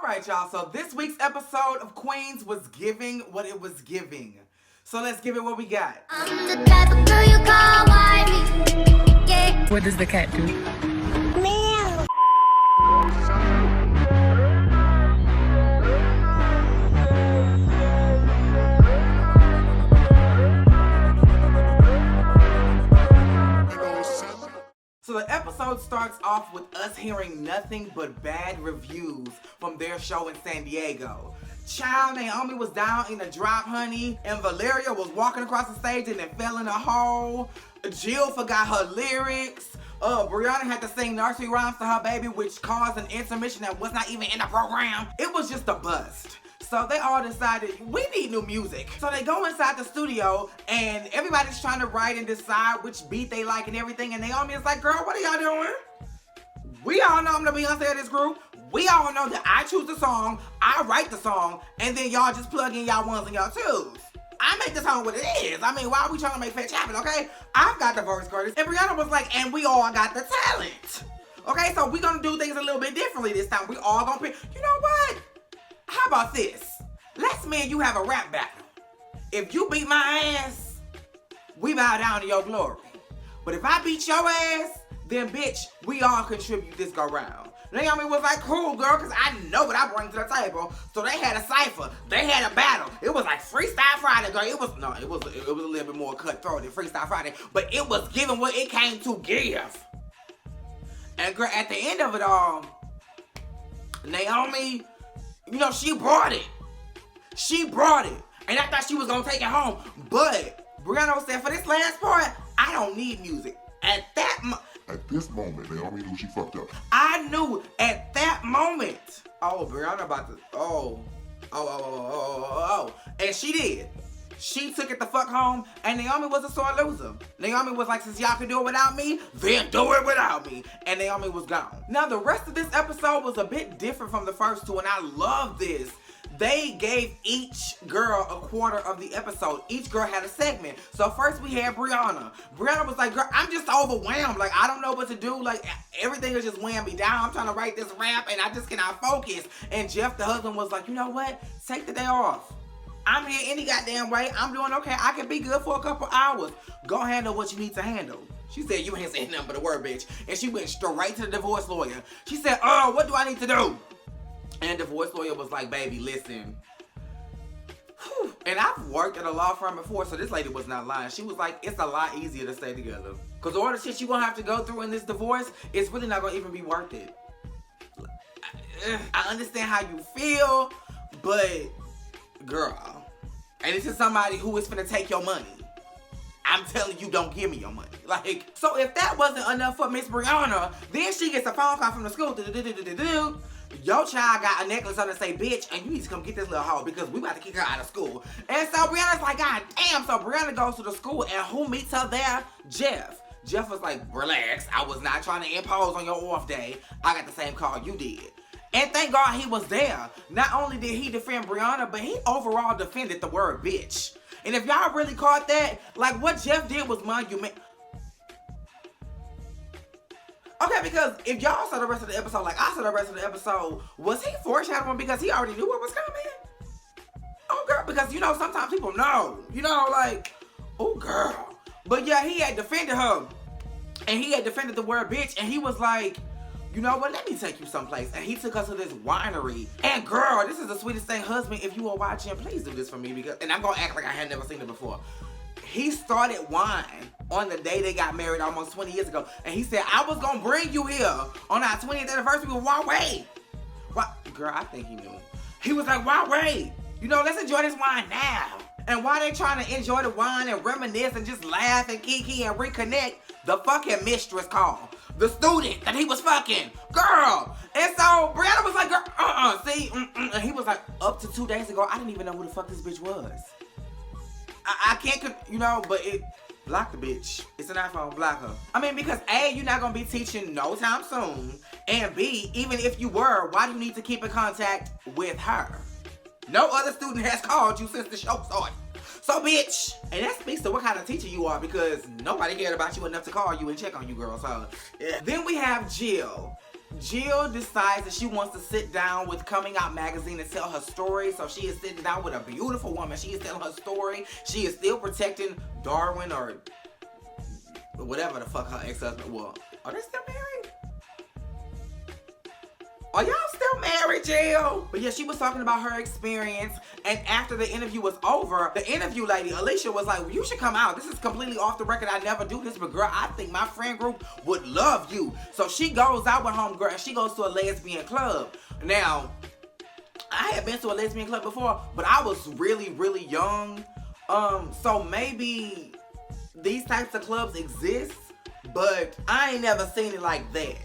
right, y'all. So this week's episode of Queens was giving what it was giving. So let's give it what we got. I'm the type of girl you call wifey. Yeah. What does the cat do? Meow. So the episode starts off with us hearing nothing but bad reviews from their show in San Diego. Child, Naomi was down in the drop, honey, and Valeria was walking across the stage and then fell in a hole. Jill forgot her lyrics. Brianna had to sing nursery rhymes to her baby, which caused an intermission that was not even in the program. It was just a bust. So they all decided, we need new music. So they go inside the studio and everybody's trying to write and decide which beat they like and everything. And Naomi is like, girl, what are y'all doing? We all know I'm the Beyonce of this group. We all know that I choose the song, I write the song, and then y'all just plug in y'all ones and y'all twos. I make the song what it is. I mean, why are we trying to make fetch happen, okay? I've got the verse, Curtis. And Brianna was like, and we all got the talent. Okay, so we're gonna do things a little bit differently this time. We all gonna pick, you know what? How about this? Let's me and you have a rap battle. If you beat my ass, we bow down to your glory. But if I beat your ass, then bitch, we all contribute this go round. Naomi was like, cool girl, cause I know what I bring to the table. So they had a cypher, they had a battle. It was like Freestyle Friday, girl. It was a little bit more cutthroat than Freestyle Friday, but it was giving what it came to give. And girl, at the end of it all, Naomi, you know, she brought it. She brought it. And I thought she was gonna take it home. But Brianna said, for this last part, I don't need music. At this moment, Naomi knew she fucked up. I knew at that moment. Oh, Brianna about to, And she did. She took it the fuck home, and Naomi was a sore loser. Naomi was like, since y'all can do it without me, then do it without me. And Naomi was gone. Now, the rest of this episode was a bit different from the first two, and I love this. They gave each girl a quarter of the episode. Each girl had a segment. So first we had Brianna. Brianna was like, girl, I'm just overwhelmed. Like, I don't know what to do. Like, everything is just weighing me down. I'm trying to write this rap, and I just cannot focus. And Jeff, the husband, was like, you know what? Take the day off. I'm here any goddamn way. I'm doing okay. I can be good for a couple hours. Go handle what you need to handle. She said, you ain't saying nothing but a word, bitch. And she went straight to the divorce lawyer. She said, what do I need to do? And the divorce lawyer was like, baby, listen. Whew. And I've worked at a law firm before, so this lady was not lying. She was like, it's a lot easier to stay together. Because all the shit you're going to have to go through in this divorce, it's really not going to even be worth it. I understand how you feel, but girl, and this is somebody who is finna take your money. I'm telling you, don't give me your money. Like, so if that wasn't enough for Miss Brianna, then she gets a phone call from the school. Your child got a necklace on that say, bitch, and you need to come get this little hoe because we about to kick her out of school. And so Brianna's like, God damn. So Brianna goes to the school, and who meets her there? Jeff. Jeff was like, relax. I was not trying to impose on your off day. I got the same call you did. And thank God he was there. Not only did he defend Brianna, but he overall defended the word bitch. And if y'all really caught that, like what Jeff did was monumental. Okay, because if y'all saw the rest of the episode, like I saw the rest of the episode, was he foreshadowing because he already knew what was coming? Oh, girl, because, you know, sometimes people know. You know, like, oh, girl. But, yeah, he had defended her. And he had defended the word bitch. And he was like, you know what, let me take you someplace. And he took us to this winery. And, girl, this is the sweetest thing. Husband, if you are watching, please do this for me. Because, and I'm going to act like I had never seen it before. He started wine on the day they got married almost 20 years ago. And he said, I was going to bring you here on our 20th anniversary. But why wait? Why? Girl, I think he knew. He was like, why wait? You know, let's enjoy this wine now. And while they trying to enjoy the wine and reminisce and just laugh and kiki and reconnect, the fucking mistress called. The student that he was fucking. Girl. And so Brianna was like, girl, see? And he was like, up to 2 days ago, I didn't even know who the fuck this bitch was. I can't, you know, but it, block the bitch. It's an iPhone, block her. I mean, because A, you're not gonna be teaching no time soon. And B, even if you were, why do you need to keep in contact with her? No other student has called you since the show started. So, bitch. And that speaks to what kind of teacher you are, because nobody cared about you enough to call you and check on you, girl. So, yeah. Then we have Jill. Jill decides that she wants to sit down with Coming Out Magazine and tell her story. So she is sitting down with a beautiful woman. She is telling her story. She is still protecting Darwin or whatever the fuck her ex-husband was. Are they still married? Are y'all still married, Jill? But yeah, she was talking about her experience. And after the interview was over, the interview lady, Alicia, was like, well, you should come out. This is completely off the record. I never do this, but girl, I think my friend group would love you. So she goes out with homegirl and she goes to a lesbian club. Now, I had been to a lesbian club before, but I was really, really young. So maybe these types of clubs exist, but I ain't never seen it like that.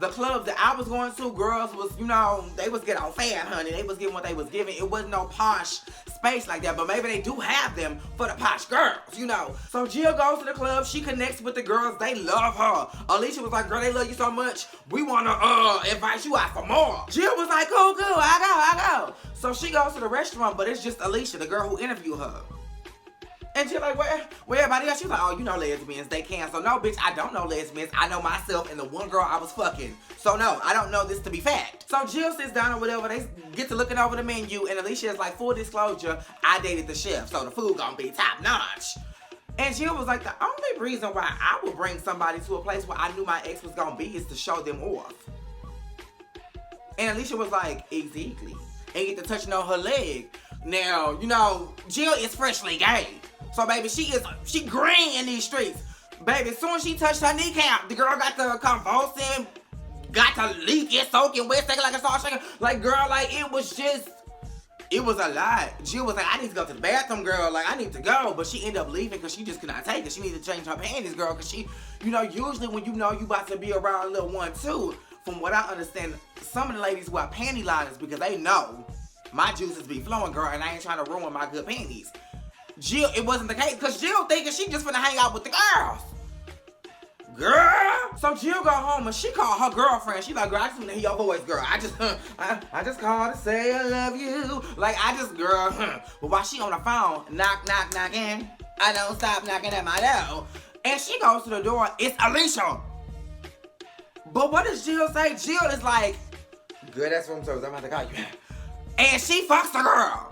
The clubs that I was going to, girls was, you know, they was getting on fat, honey. They was getting what they was giving. It wasn't no posh space like that, but maybe they do have them for the posh girls, you know. So Jill goes to the club. She connects with the girls. They love her. Alicia was like, girl, they love you so much. We want to invite you out for more. Jill was like, cool, I go. So she goes to the restaurant, but it's just Alicia, the girl who interviewed her. And she's like, where everybody else? She's like, oh, you know lesbians, they can. So no, bitch, I don't know lesbians. I know myself and the one girl I was fucking. So no, I don't know this to be fact. So Jill sits down or whatever. They get to looking over the menu, and Alicia is like, full disclosure, I dated the chef, so the food gonna be top notch. And Jill was like, the only reason why I would bring somebody to a place where I knew my ex was gonna be is to show them off. And Alicia was like, exactly. And get to touching on her leg. Now, you know, Jill is freshly gay. So baby, she green in these streets. Baby, as soon as she touched her kneecap, the girl got to convulsing, got to leaking, soaking wet, shaking like a salt shaker. Like, girl, like, it was a lot. Jill was like, I need to go to the bathroom, girl. Like, I need to go. But she ended up leaving because she just could not take it. She needed to change her panties, girl. Because she, you know, usually when you know you about to be around a little one, too, from what I understand, some of the ladies wear panty liners because they know my juices be flowing, girl, and I ain't trying to ruin my good panties. Jill, it wasn't the case, because Jill thinking she just finna hang out with the girls. Girl! So Jill go home and she called her girlfriend. She like, girl, I just wanna hear your voice, girl. I just called to say I love you. Like, girl. But while she on the phone, knocking, I don't stop knocking at my door. And she goes to the door, it's Alicia. But what does Jill say? Jill is like, good, that's room service, I'm about to call you. And she fucks the girl.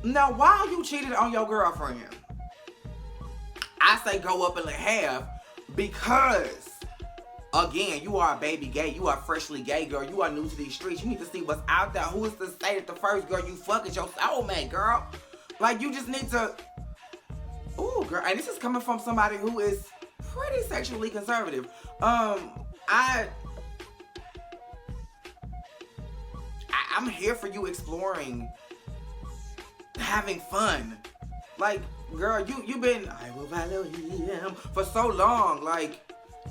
Now, why you cheated on your girlfriend? I say go up and let half because, again, you are a baby gay. You are freshly gay, girl. You are new to these streets. You need to see what's out there. Who is to say that the first girl you fuck is your soulmate, girl? Like, you just need to... Ooh, girl. And this is coming from somebody who is pretty sexually conservative. I'm here for you exploring... having fun. Like, girl, you've been, I will follow him for so long. Like,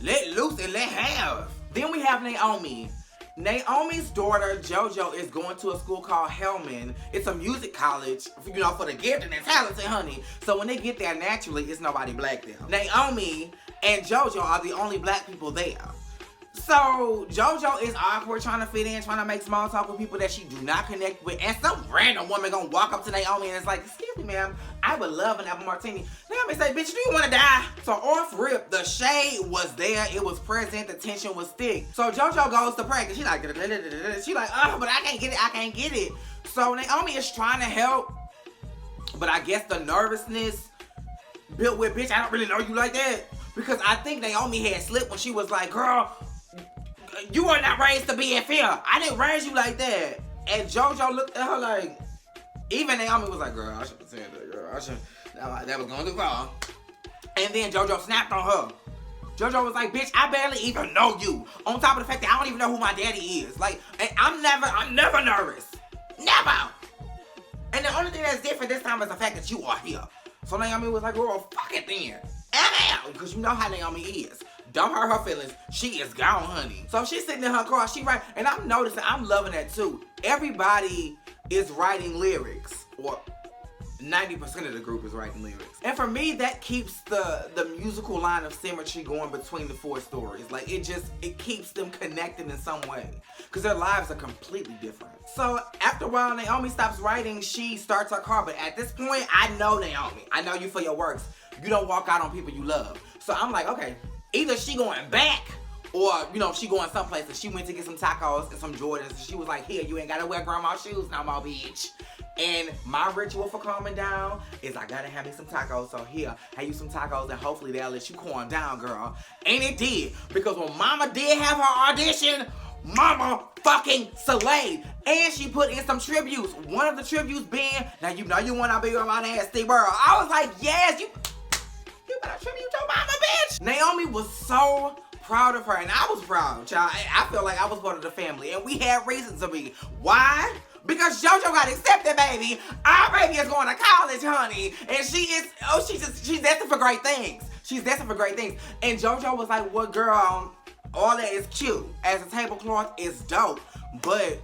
let loose and let have. Then we have Naomi. Naomi's daughter, JoJo, is going to a school called Hellman. It's a music college, you know, for the gifted and talented, honey. So when they get there, naturally, it's nobody black there. Naomi and JoJo are the only black people there. So JoJo is awkward, trying to fit in, trying to make small talk with people that she do not connect with, and some random woman gonna walk up to Naomi and it's like, excuse me, ma'am, I would love an apple martini. Naomi say, bitch, do you want to die? So off rip, the shade was there, it was present, the tension was thick. So JoJo goes to practice. She like, oh, but I can't get it. So Naomi is trying to help, but I guess the nervousness built with, bitch, I don't really know you like that. Because I think Naomi had slipped when she was like, girl, you were not raised to be in fear. I didn't raise you like that. And JoJo looked at her like, even Naomi was like, girl, I shouldn't have said that, girl. That was going too far. And then JoJo snapped on her. JoJo was like, bitch, I barely even know you. On top of the fact that I don't even know who my daddy is. Like, and I'm never nervous. Never. And the only thing that's different this time is the fact that you are here. So Naomi was like, girl, fuck it then. Because you know how Naomi is. Don't hurt her feelings. She is gone, honey. So she's sitting in her car. She write, and I'm noticing, I'm loving that too. Everybody is writing lyrics, or 90% of the group is writing lyrics. And for me, that keeps the musical line of symmetry going between the four stories. Like, it keeps them connected in some way. Because their lives are completely different. So after a while, Naomi stops writing. She starts her car. But at this point, I know Naomi. I know you for your works. You don't walk out on people you love. So I'm like, okay, either she going back Or, you know, she going someplace and she went to get some tacos and some Jordans. And she was like, here, you ain't gotta wear grandma's shoes no more, bitch. And my ritual for calming down is I gotta have me some tacos. So here, have you some tacos and hopefully they'll let you calm down, girl. And it did. Because when mama did have her audition, mama fucking slayed. And she put in some tributes. One of the tributes being, now you know you wanna be on my nasty world. I was like, yes, you better tribute your mama, bitch. Naomi was so proud of her, and I was proud, child. I felt like I was part of the family, and we had reasons to be. Why? Because JoJo got accepted, baby. Our baby is going to college, honey. And she's destined for great things. She's destined for great things. And JoJo was like, well, girl, all that is cute. As a tablecloth is dope. But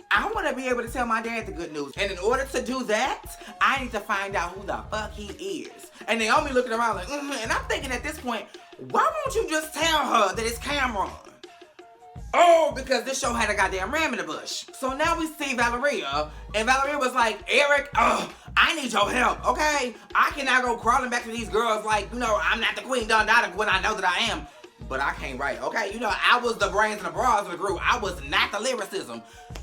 I want to be able to tell my dad the good news. And in order to do that, I need to find out who the fuck he is. And Naomi looking around like, And I'm thinking at this point, why won't you just tell her that it's Cameron? Oh, because this show had a goddamn ram in the bush. So now we see Valeria, and Valeria was like, Eric, I need your help, okay? I cannot go crawling back to these girls like, you know, I'm not the queen done when I know that I am. But I can't write, okay? You know, I was the brains and the bras of the group. I was not the lyricism.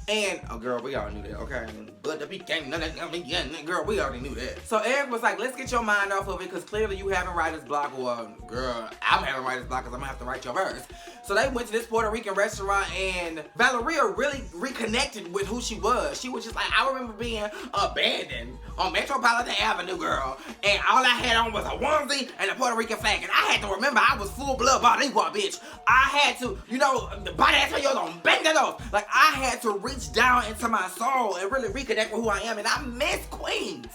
And, oh, girl, we all knew that, okay? But the became girl, we already knew that. So Eric was like, let's get your mind off of it, because clearly you having writer's block, or, girl, I'm having writer's block because I'm going to have to write your verse. So they went to this Puerto Rican restaurant, and Valeria really reconnected with who she was. She was just like, I remember being abandoned on Metropolitan Avenue, girl, and all I had on was a onesie and a Puerto Rican flag, and I had to remember I was full-blood Boricua, bitch. I had to, you know, by that time, you're gonna bend it off. Like, I had to reach down into my soul and really reconnect with who I am, and I miss Queens.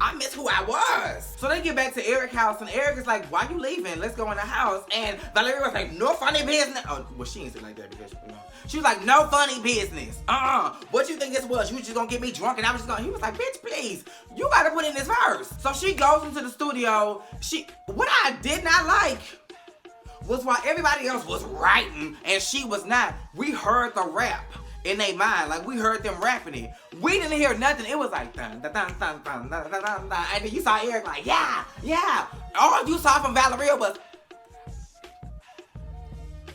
I miss who I was. So they get back to Eric's house, and Eric is like, why you leaving? Let's go in the house. And Valeria was like, no funny business. Oh, well, she didn't say like that because, you know. She was like, no funny business. What you think this was? You was just gonna get me drunk and I was just gonna, he was like, bitch, please. You gotta put in this verse. So she goes into the studio. What I did not like was while everybody else was writing and she was not, we heard the rap in their mind. Like, we heard them rapping it. We didn't hear nothing. It was like, dun, dun, dun, dun, dun, dun, dun, dun, dun. And then you saw Eric like, yeah, yeah. All you saw from Valeria was,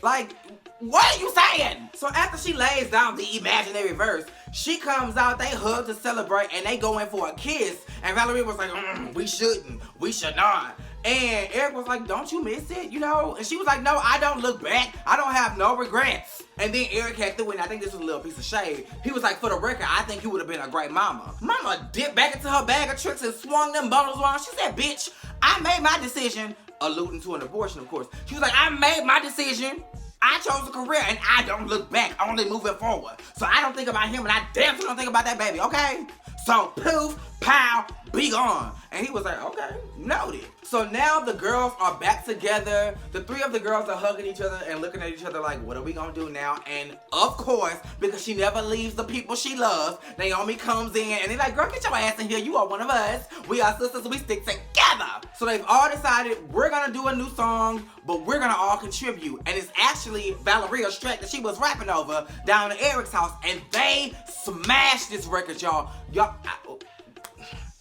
like, what are you saying? So after she lays down the imaginary verse, she comes out, they hug to celebrate, and they go in for a kiss. And Valeria was like, we shouldn't. We should not. And Eric was like, don't you miss it, you know? And she was like, no, I don't look back. I don't have no regrets. And then Eric had threw in, I think this was a little piece of shade. He was like, for the record, I think you would have been a great mama. Mama dipped back into her bag of tricks and swung them bundles around. She said, bitch, I made my decision, alluding to an abortion, of course. She was like, I made my decision. I chose a career and I don't look back, only moving forward. So I don't think about him and I damn sure don't think about that baby, okay? So poof, pow, be gone. And he was like, okay, noted. So now the girls are back together. The three of the girls are hugging each other and looking at each other like, what are we gonna do now? And of course, because she never leaves the people she loves, Naomi comes in and they're like, girl, get your ass in here. You are one of us. We are sisters, we stick together. So they've all decided we're gonna do a new song, but we're gonna all contribute. And it's actually Valeria's track that she was rapping over down at Eric's house. And they smashed this record, y'all.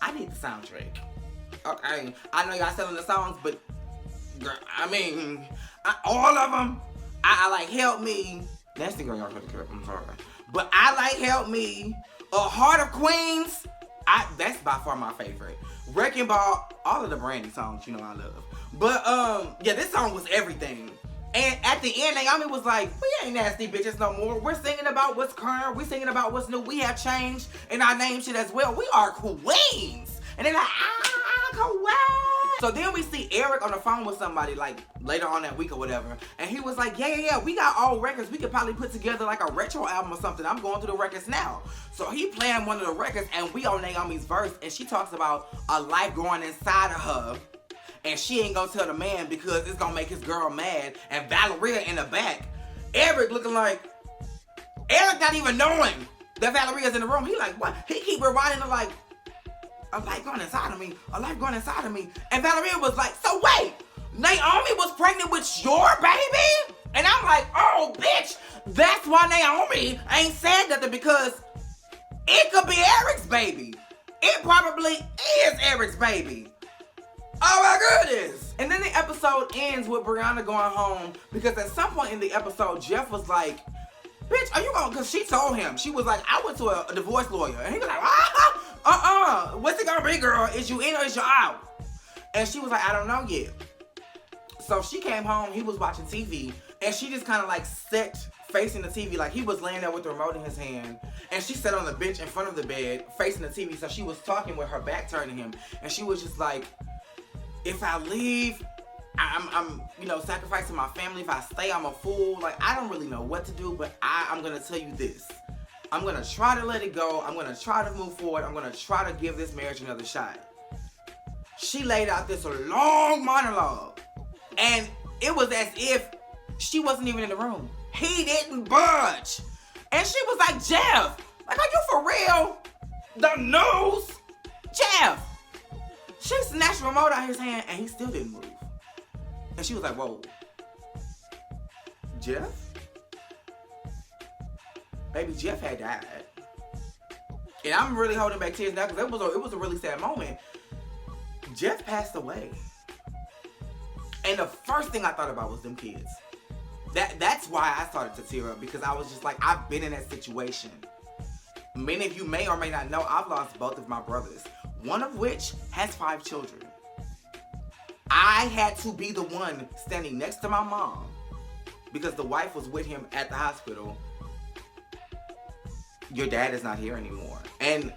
I need the soundtrack. Okay, I know y'all selling the songs, but girl, I mean, all of them. I like Help Me. That's the girl y'all could have. I'm sorry, but I like Help Me. Heart of Queens. That's by far my favorite. Wrecking Ball. All of the Brandy songs, you know I love. But yeah, this song was everything. And at the end, Naomi was like, we ain't nasty bitches no more. We're singing about what's current. We're singing about what's new. We have changed in our name shit as well. We are queens. And they're like, queen. So then we see Eric on the phone with somebody like later on that week or whatever. And he was like, yeah, we got all records. We could probably put together like a retro album or something. I'm going through the records now. So he playing one of the records and we on Naomi's verse. And she talks about a life growing inside of her. And she ain't gonna tell the man because it's gonna make his girl mad. And Valeria in the back. Eric looking like, Eric not even knowing that Valeria's in the room. He like, what? He keep rewinding her like, a life going inside of me, a life going inside of me. And Valeria was like, so wait, Naomi was pregnant with your baby? And I'm like, oh, bitch, that's why Naomi ain't said nothing because it could be Eric's baby. It probably is Eric's baby. Oh my goodness. And then the episode ends with Brianna going home because at some point in the episode, Jeff was like, bitch, are you going, because she told him, she was like, I went to a divorce lawyer. And he was like, what's it gonna be, girl? Is you in or is you out? And she was like, I don't know yet. So she came home, he was watching TV, and she just kind of like sat facing the TV, like he was laying there with the remote in his hand, and she sat on the bench in front of the bed facing the TV, so she was talking with her back turned to him, and she was just like, if I leave, I'm you know, sacrificing my family. If I stay, I'm a fool. Like, I don't really know what to do, but I'm gonna tell you this. I'm gonna try to let it go. I'm gonna try to move forward. I'm gonna try to give this marriage another shot. She laid out this long monologue, and it was as if she wasn't even in the room. He didn't budge. And she was like, Jeff, like, are you for real? The news? Jeff. She snatched the remote out of his hand, and he still didn't move. And she was like, whoa. Jeff? Baby, Jeff had died. And I'm really holding back tears now because it was a really sad moment. Jeff passed away. And the first thing I thought about was them kids. That's why I started to tear up, because I was just like, I've been in that situation. Many of you may or may not know, I've lost both of my brothers, one of which has 5 children. I had to be the one standing next to my mom because the wife was with him at the hospital. Your dad is not here anymore. And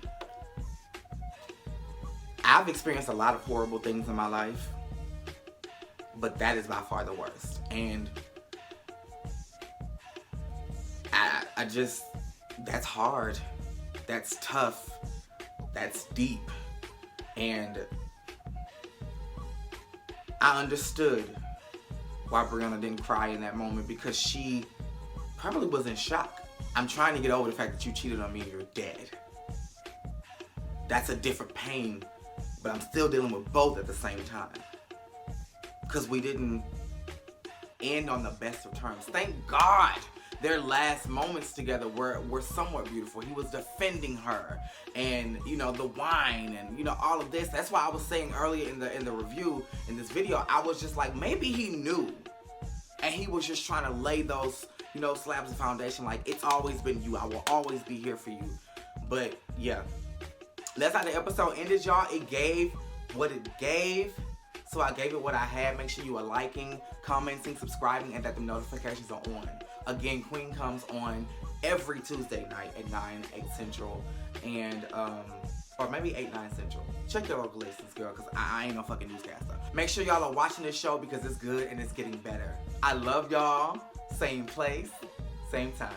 I've experienced a lot of horrible things in my life, but that is by far the worst. And I just, that's hard. That's tough. That's deep. And I understood why Brianna didn't cry in that moment, because she probably was in shock. I'm trying to get over the fact that you cheated on me and you're dead. That's a different pain, but I'm still dealing with both at the same time. Because we didn't end on the best of terms. Thank God their last moments together were somewhat beautiful. He was defending her, and you know, the wine, and you know, all of this. That's why I was saying earlier in the review, in this video, I was just like, maybe he knew, and he was just trying to lay those, you know, slabs of foundation, like, it's always been you, I will always be here for you. But yeah, that's how the episode ended, y'all. It gave what it gave. So I gave it what I had. Make sure you are liking, commenting, subscribing, and that the notifications are on. Again, Queen comes on every Tuesday night at 9, 8 Central, and or maybe 8, 9 Central. Check your local listings, girl, because I ain't no fucking newscaster. Make sure y'all are watching this show because it's good and it's getting better. I love y'all. Same place, same time.